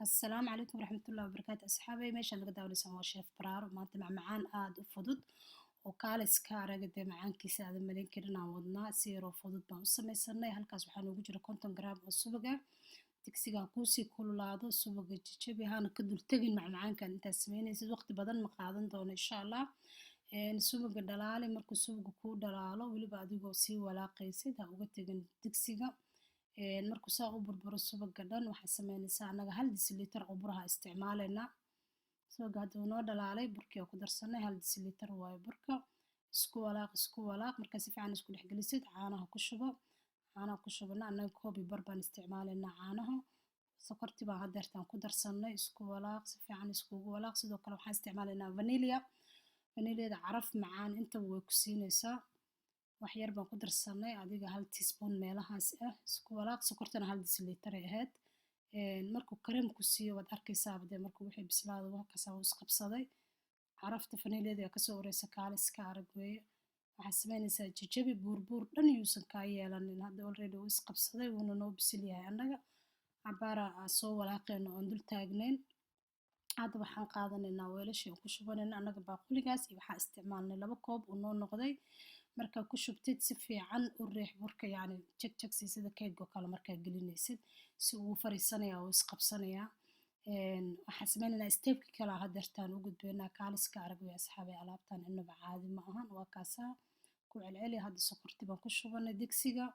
السلام عليكم ورحمة الله وبركاته أصحابي meeshaan laga daawanaysan waa sheef baraaro maanta macmacaan aad u fudud oo kaalis ka araga dee macaankiisa aadan malayn karin aan wadnaa si yaroo fudud baan u samaysanay halkaas waxaa noogu jira 50 garaam oo subag ah digsigaan kuusii kululaado subaga jajabi hana ka dultagin macmacaankan intaad samaynaysid waqti badan ma qaadan doono insha allah subaga dhalaali markuu subaga kuu dhalaalo weliba adigoo sii walaaqaysid ha uga tegin digsiga markuu saa u burburo subaga dhan waxaa samaynaysaa annaga 1 disilitar oo buraha isticmaalaynaa subaga hadduu noo dhalaalay burkii oo ku darsanay 1 disilitar waaye burka isku walaaq markaa si fiican isku dhex gelisid caanaha ku shubo caanaha ku shubana annaga koob iyo bar baan isticmaalaynaa caanaha sokortii baan haddeertaan ku darsanay isku walaaq si fiican iskugu walaaq sidoo kale waxaan isticmaalaynaa vaniliyada caraf macaan intaba way ku siinaysaa wax yar baan ku darsanay adiga 1 teaspoon meelahaas ah isku walaaq sokortana 1 disilitar ay ahayd markuu kareem ku siiyo waad arkaysaa dee markuu wixii bislaado halkaas uu isqabsaday carafta vaniliyada ka soo ureysa kaalis ka arag weeye waxaad samaynaysaa jajabi buurbuur dhan yuusan kaa yeelanin hadda already uu isqabsaday wuuna noo bisil yahay annaga cabaara soo walaaqayno oon dul taagnayn hadda waxaan qaadanaynaa weelashii oo ku shubanayna annaga baaquligaas iyo waxaa isticmaalnay 2 koob uu noo noqday markaa ku shubtid si fiican u riix burka yacni jag sida keega oo kale markaa gelinaysid si uu fariisanaya oo isqabsanaya waxaan sameynaynaa steepkii kale haddeertaan u gudbaynaa kaaliska arag way asxaabay alaabtan innaba caadi ma ahan waa kaasaa ku celceli hadda sokortii baan ku shubanay digsiga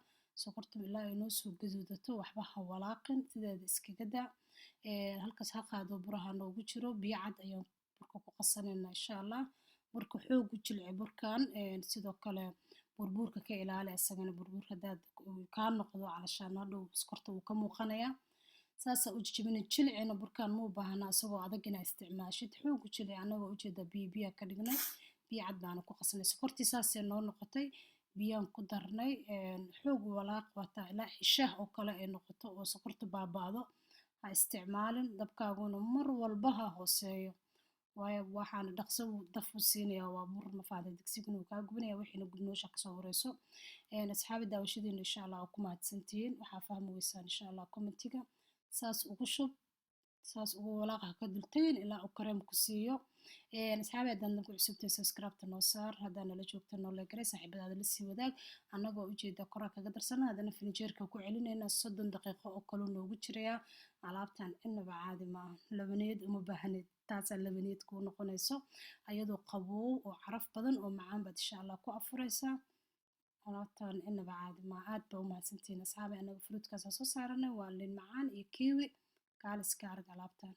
sokorta ilaa ay noo soo gaduudato waxba ha walaaqin sideeda iskaga daa halkaas ha qaado buraha noogu jiro biyo cad ayaan burka ku qasanaynaa insha allah burka xoog u jilci burkan sidoo kale burburka ka ilaali asagana burburka hadaad kaa noqdo calashaan hadhow sokorta wuu ka muuqanayaa saasaa u jijibina jilcina burkan muu baahna isagoo adag inaa isticmaashid xoog u jilci annagoo ujeeda biyo ka dhignay biyo cad baana ku qasnay sokortii saasee noo noqotay biyaan ku darnay xoog walaaq wataa ilaa shaah oo kale ay noqoto oo sokorta baaba'do ha isticmaalin dabkaaguna mar walba ha hooseeyo waayo waxaana dhaqso daf u siinayaa waa bur mafaada digsiguna wuu kaa gubanayaa wixiina gubnoosha kasoo horeyso asxaabi daawashadiina insha allah waa ku mahadsantihiin waxaa fahmi weysaan insha allah commentiga saas ugu shub saas ugu walaaq ha ka dultagin ilaa uu kareem ku siiyo asxaabi haddaan danku cusubtay subscribe-ta noo saar haddaa nala joogta noo leegaray saaxiibadaada la sii wadaag annagoo ujeeda koraa kaga darsana haddana finijeerka ku celinaynaa 30 daqiiqo oo kaluu noogu jirayaa alaabtan innaba caadi maaha labaneed uma baahnid taasaa labaneed kuu noqonayso ayadoo qabow oo caraf badan oo macaan baad insha allah ku afuraysaa alaabtan innaba caadi maaha aad baa u mahadsantihiin asxaabi annaga fruutkaas soo saaranay waa liin macaan iyo kiwi kaaliska arag alaabtan